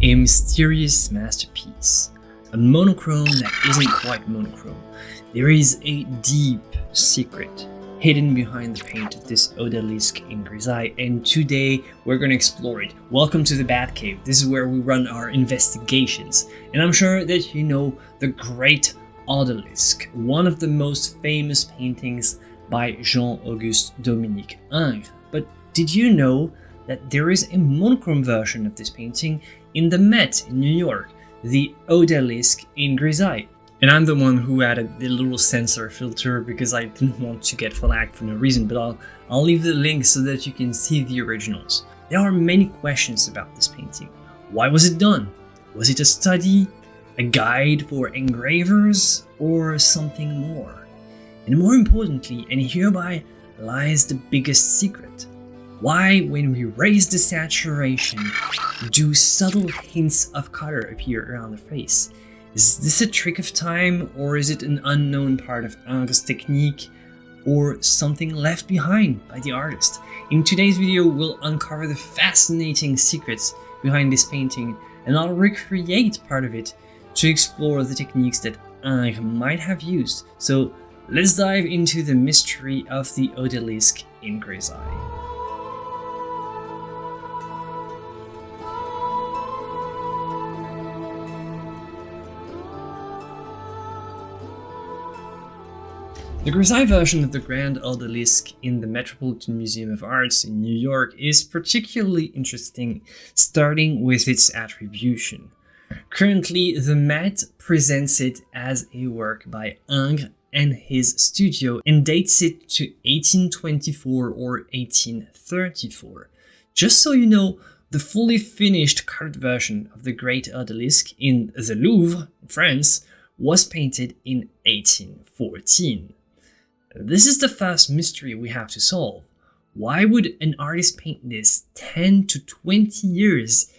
a mysterious masterpiece, a monochrome that isn't quite monochrome. There is a deep secret hidden behind the paint of this Odalisque in Grisaille, and today we're going to explore it. Welcome to the Batcave. This is where we run our investigations, and I'm sure that you know the great Odalisque, one of the most famous paintings by Jean-Auguste Dominique Ingres. But did you know that there is a monochrome version of this painting in the Met in New York, the Odalisque in Grisaille? And I'm the one who added the little censor filter because I didn't want to get flagged for no reason, but I'll leave the link so that you can see the originals. There are many questions about this painting. Why was it done? Was it a study, a guide for engravers, or something more? And more importantly, and hereby lies the biggest secret, why, when we raise the saturation, do subtle hints of color appear around the face? Is this a trick of time, or is it an unknown part of Ingres' technique, or something left behind by the artist? In today's video, we'll uncover the fascinating secrets behind this painting, and I'll recreate part of it to explore the techniques that Ingres might have used. So let's dive into the mystery of the Odalisque in Grisaille. The Grisaille version of the Grand Odalisque in the Metropolitan Museum of Arts in New York is particularly interesting, starting with its attribution. Currently, the Met presents it as a work by Ingres and his studio and dates it to 1824 or 1834. Just so you know, the fully finished colored version of the Great Odalisque in the Louvre, France, was painted in 1814. This is the first mystery we have to solve. Why would an artist paint this 10 to 20 years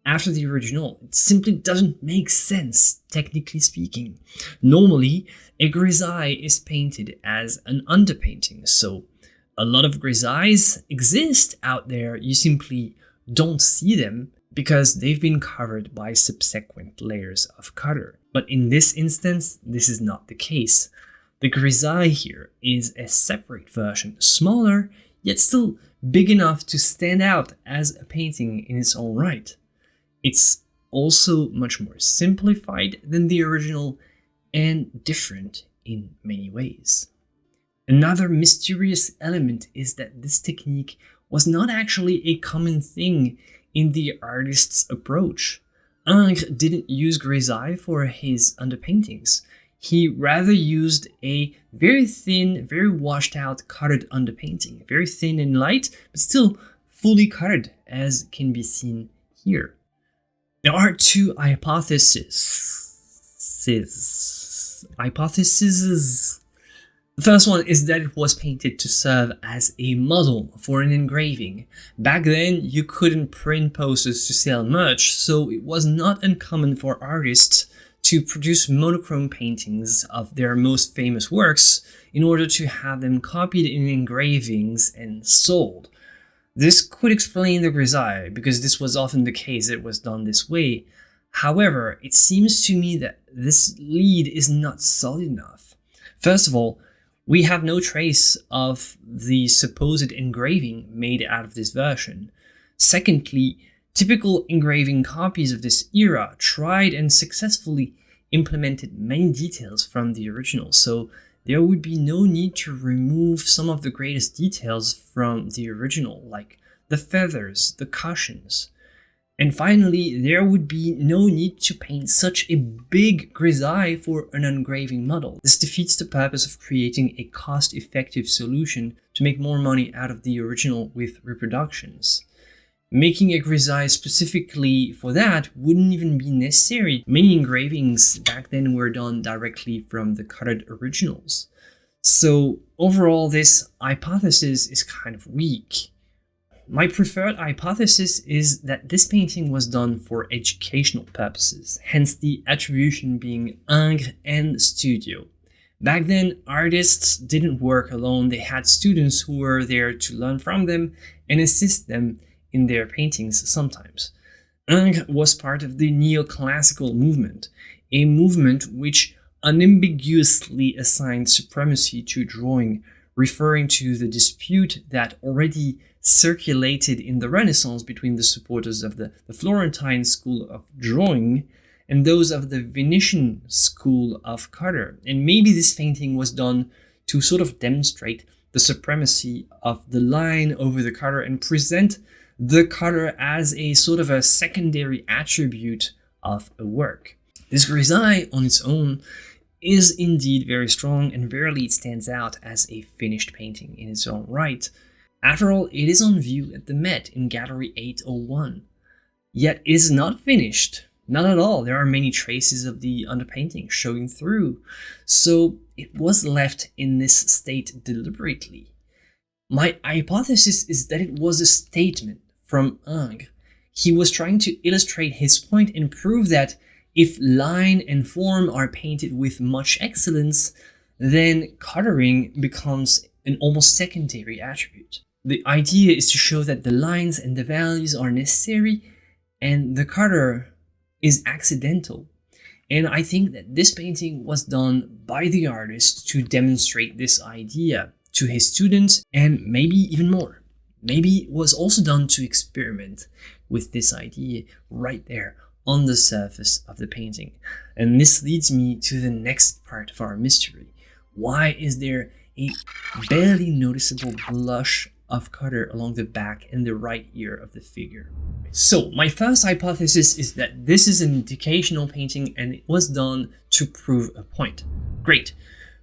after the original? It simply doesn't make sense, technically speaking. Normally, a grisaille is painted as an underpainting, so a lot of grisailles exist out there. You simply don't see them because they've been covered by subsequent layers of color. But in this instance, this is not the case. The grisaille here is a separate version, smaller, yet still big enough to stand out as a painting in its own right. It's also much more simplified than the original and different in many ways. Another mysterious element is that this technique was not actually a common thing in the artist's approach. Ingres didn't use grisaille for his underpaintings. He rather used a very thin, very washed out colored underpainting, very thin and light, but still fully colored, as can be seen here. There are two hypotheses. The first one is that it was painted to serve as a model for an engraving. Back then, you couldn't print posters to sell much, so it was not uncommon for artists to produce monochrome paintings of their most famous works in order to have them copied in engravings and sold. This could explain the grisaille, because this was often the case. It was done this way. However, it seems to me that this lead is not solid enough. First of all, we have no trace of the supposed engraving made out of this version. Secondly, typical engraving copies of this era tried and successfully implemented many details from the original, so there would be no need to remove some of the greatest details from the original, like the feathers, the cushions. And finally, there would be no need to paint such a big grisaille for an engraving model. This defeats the purpose of creating a cost-effective solution to make more money out of the original with reproductions. Making a grisaille specifically for that wouldn't even be necessary. Many engravings back then were done directly from the colored originals. So overall, this hypothesis is kind of weak. My preferred hypothesis is that this painting was done for educational purposes, hence the attribution being Ingres and studio. Back then, artists didn't work alone. They had students who were there to learn from them and assist them in their paintings sometimes. Ingres was part of the neoclassical movement, a movement which unambiguously assigned supremacy to drawing, referring to the dispute that already circulated in the Renaissance between the supporters of the Florentine school of drawing and those of the Venetian school of color. And maybe this painting was done to sort of demonstrate the supremacy of the line over the color and present the color as a sort of a secondary attribute of a work. This Grisaille on its own is indeed very strong, and rarely it stands out as a finished painting in its own right. After all, it is on view at the Met in Gallery 801. Yet it is not finished. Not at all. There are many traces of the underpainting showing through. So it was left in this state deliberately. My hypothesis is that it was a statement from Ingres. He was trying to illustrate his point and prove that if line and form are painted with much excellence, then coloring becomes an almost secondary attribute. The idea is to show that the lines and the values are necessary and the color is accidental. And I think that this painting was done by the artist to demonstrate this idea to his students, and maybe even more. Maybe it was also done to experiment with this idea right there on the surface of the painting. And this leads me to the next part of our mystery. Why is there a barely noticeable blush of color along the back and the right ear of the figure? So my first hypothesis is that this is an educational painting and it was done to prove a point. Great.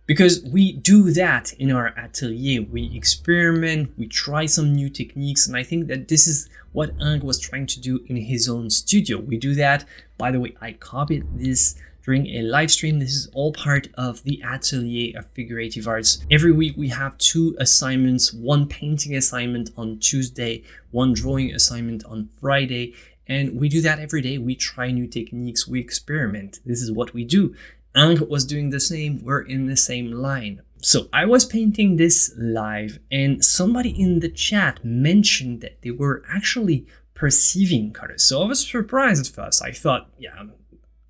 Because we do that in our atelier. We experiment, we try some new techniques, and I think that this is what Ingres was trying to do in his own studio. We do that. By the way, I copied this during a live stream. This is all part of the Atelier of Figurative Arts. Every week we have 2 assignments, one painting assignment on Tuesday, one drawing assignment on Friday, and we do that every day. We try new techniques, we experiment. This is what we do. Ingres was doing the same, we're in the same line. So I was painting this live and somebody in the chat mentioned that they were actually perceiving colors. So I was surprised at first. I thought, yeah,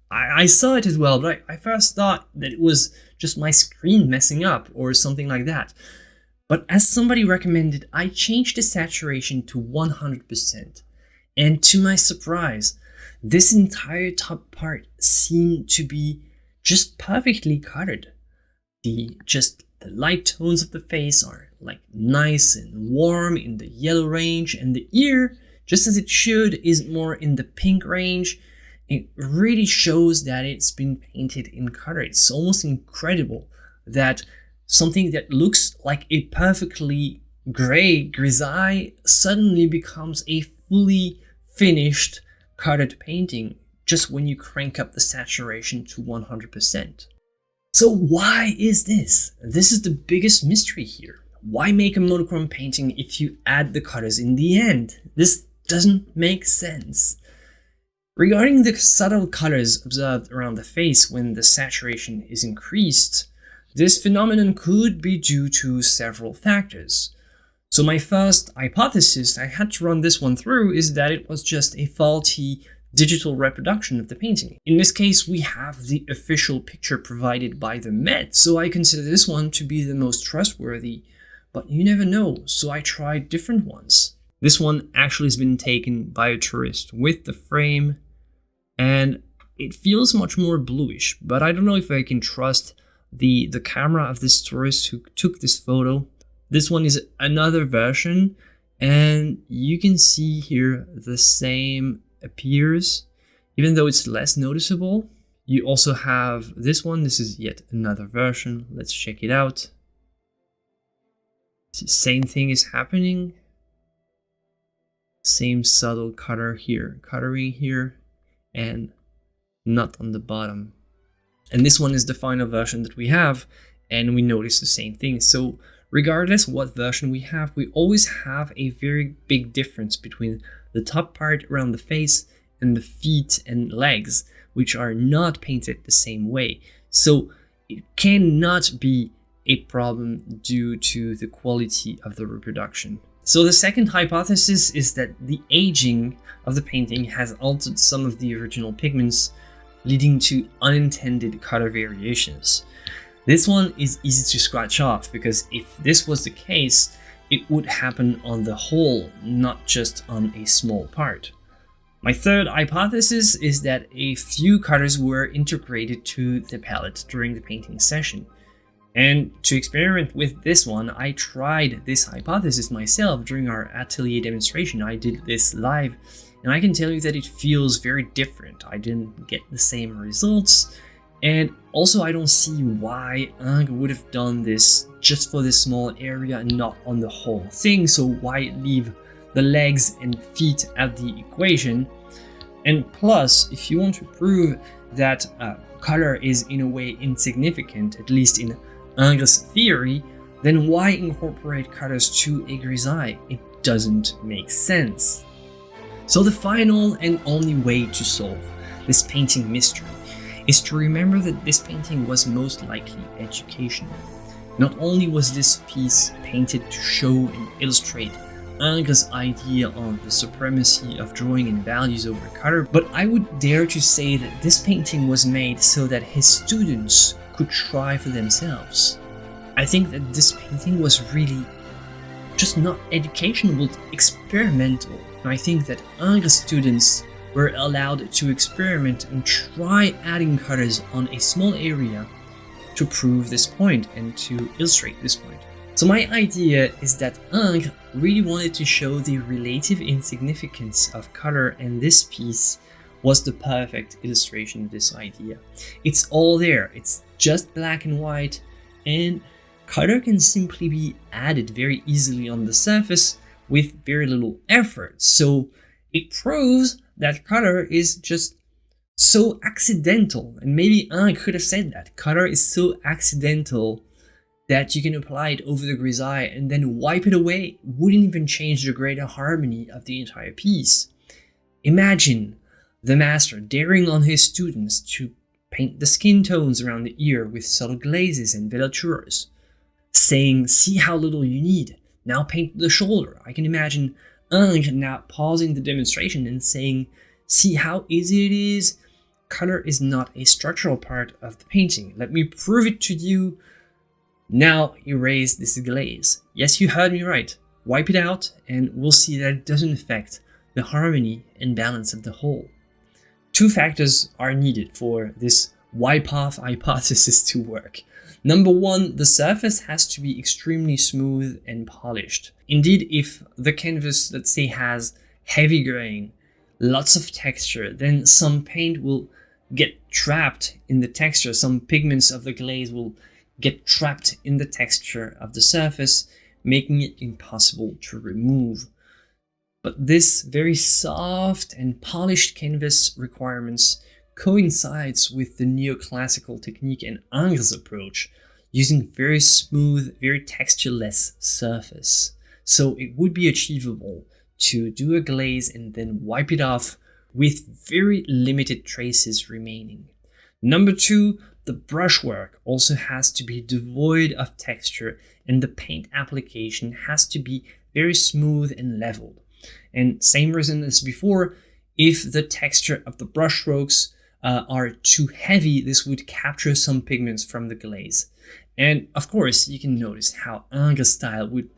I saw it as well, but I first thought that it was just my screen messing up or something like that. But as somebody recommended, I changed the saturation to 100%. And to my surprise, this entire top part seemed to be just perfectly colored. The light tones of the face are like nice and warm in the yellow range, and the ear, just as it should, is more in the pink range. It really shows that it's been painted in color. It's almost incredible that something that looks like a perfectly gray grisaille suddenly becomes a fully finished colored painting just when you crank up the saturation to 100%. So why is this? This is the biggest mystery here. Why make a monochrome painting if you add the colors in the end? This doesn't make sense. Regarding the subtle colors observed around the face when the saturation is increased, this phenomenon could be due to several factors. So my first hypothesis, I had to run this one through, is that it was just a faulty digital reproduction of the painting. In this case, we have the official picture provided by the Met, so I consider this one to be the most trustworthy, but you never know, so I tried different ones. This one actually has been taken by a tourist with the frame, and it feels much more bluish, but I don't know if I can trust the camera of this tourist who took this photo. This one is another version, and you can see here the same appears, even though it's less noticeable. You also have this one. This is yet another version. Let's check it out. Same thing is happening. Same subtle coloring here, and not on the bottom. And this one is the final version that we have, and we notice the same thing. So regardless what version we have, we always have a very big difference between the top part around the face and the feet and legs, which are not painted the same way. So it cannot be a problem due to the quality of the reproduction. So the second hypothesis is that the aging of the painting has altered some of the original pigments, leading to unintended color variations. This one is easy to scratch off, because if this was the case, it would happen on the whole, not just on a small part. My third hypothesis is that a few colors were integrated to the palette during the painting session. And to experiment with this one, I tried this hypothesis myself during our Atelier demonstration. I did this live, and I can tell you that it feels very different. I didn't get the same results, and also I don't see why Ingres would have done this just for this small area and not on the whole thing. So why leave the legs and feet at the equation? And plus, if you want to prove that color is in a way insignificant, at least in Ingres' theory, then why incorporate colors to a grisaille? It doesn't make sense. So the final and only way to solve this painting mystery is to remember that this painting was most likely educational. Not only was this piece painted to show and illustrate Ingres' idea on the supremacy of drawing in values over color, but I would dare to say that this painting was made so that his students could try for themselves. I think that this painting was really just not educational, but experimental. And I think that Ingres students were allowed to experiment and try adding colors on a small area to prove this point and to illustrate this point. So my idea is that Ingres really wanted to show the relative insignificance of color, and this piece was the perfect illustration of this idea. It's all there, it's just black and white, and color can simply be added very easily on the surface with very little effort. So it proves that color is just so accidental, and maybe Ingres could have said that. Color is so accidental that you can apply it over the grisaille and then wipe it away. It wouldn't even change the greater harmony of the entire piece. Imagine the master daring on his students to paint the skin tones around the ear with subtle glazes and veloutures, saying, "See how little you need, now paint the shoulder." I can imagine Ingres now pausing the demonstration and saying, "See how easy it is? Color is not a structural part of the painting. Let me prove it to you. Now erase this glaze. Yes, you heard me right. Wipe it out and we'll see that it doesn't affect the harmony and balance of the whole." Two factors are needed for this wipe-off hypothesis to work. Number one, the surface has to be extremely smooth and polished. Indeed, if the canvas, let's say, has heavy grain, lots of texture, then some paint will get trapped in the texture. Some pigments of the glaze will get trapped in the texture of the surface, making it impossible to remove. But this very soft and polished canvas requirements coincides with the neoclassical technique and Ingres' approach, using very smooth, very textureless surface. So it would be achievable to do a glaze and then wipe it off with very limited traces remaining. Number two, the brushwork also has to be devoid of texture, and the paint application has to be very smooth and leveled. And same reason as before, if the texture of the brushstrokes are too heavy, this would capture some pigments from the glaze. And of course, you can notice how Ingres' style would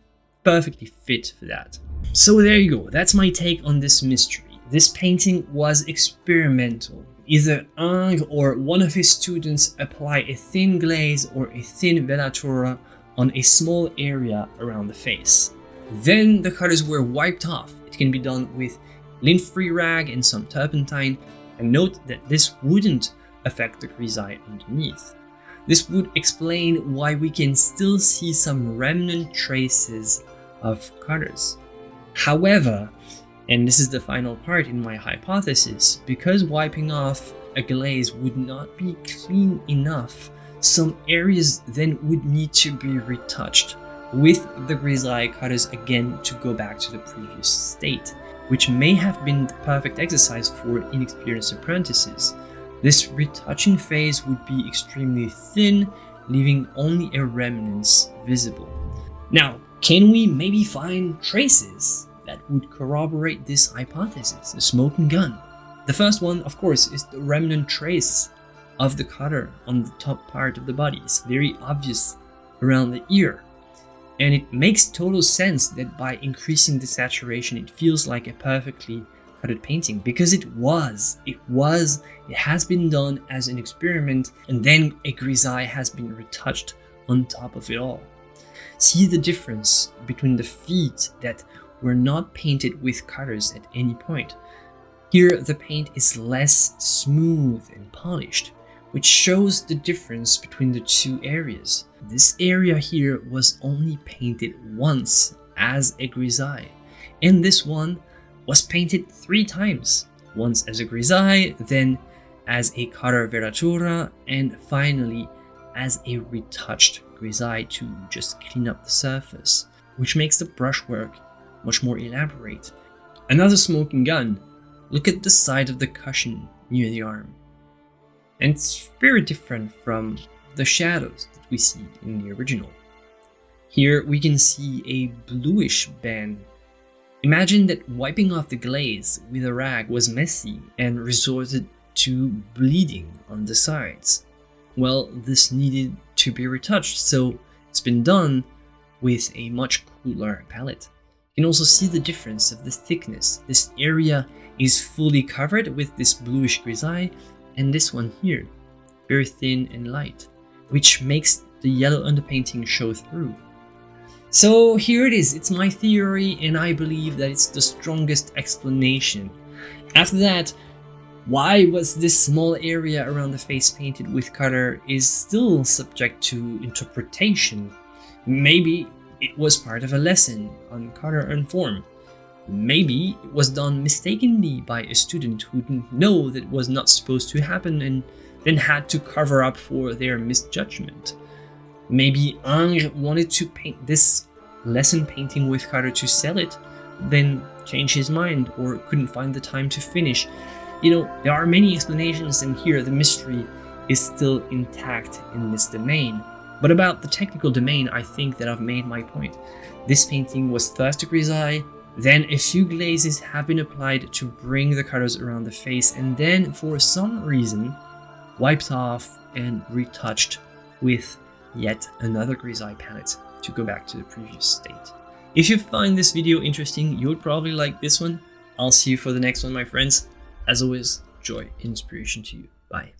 perfectly fit for that. So there you go, that's my take on this mystery. This painting was experimental. Either Ingres or one of his students apply a thin glaze or a thin veloutura on a small area around the face. Then the colors were wiped off. It can be done with lint-free rag and some turpentine, and note that this wouldn't affect the grisaille underneath. This would explain why we can still see some remnant traces of colors. However, and this is the final part in my hypothesis, because wiping off a glaze would not be clean enough, some areas then would need to be retouched with the grisaille colors again to go back to the previous state, which may have been the perfect exercise for inexperienced apprentices. This retouching phase would be extremely thin, leaving only a remnants visible. Now, Can we maybe find traces that would corroborate this hypothesis? A smoking gun. The first one, of course, is the remnant trace of the cutter on the top part of the body. It's very obvious around the ear. And it makes total sense that by increasing the saturation, it feels like a perfectly cutted painting, because it has been done as an experiment, and then a grisaille has been retouched on top of it all. See the difference between the feet that were not painted with cutters at any point. Here the paint is less smooth and polished, which shows the difference between the two areas. This area here was only painted once as a grisaille, and this one was painted 3 times, once as a grisaille, then as a cutter veratura, and finally as a retouched grisaille to just clean up the surface, which makes the brushwork much more elaborate. Another smoking gun. Look at the side of the cushion near the arm. And it's very different from the shadows that we see in the original. Here we can see a bluish band. Imagine that wiping off the glaze with a rag was messy and resorted to bleeding on the sides. Well, this needed to be retouched, so it's been done with a much cooler palette. You can also see the difference of the thickness. This area is fully covered with this bluish grisaille, and this one here, very thin and light, which makes the yellow underpainting show through. So here it is, it's my theory, and I believe that it's the strongest explanation. After that, why was this small area around the face painted with cutter is still subject to interpretation. Maybe it was part of a lesson on cutter and form. Maybe it was done mistakenly by a student who didn't know that it was not supposed to happen and then had to cover up for their misjudgment. Maybe Ingres wanted to paint this lesson painting with cutter to sell it, then changed his mind or couldn't find the time to finish. You know, there are many explanations, and here the mystery is still intact in this domain. But about the technical domain, I think that I've made my point. This painting was first a grisaille, then a few glazes have been applied to bring the colors around the face, and then for some reason wiped off and retouched with yet another grisaille palette to go back to the previous state. If you find this video interesting, you would probably like this one. I'll see you for the next one, my friends. As always, joy and inspiration to you. Bye.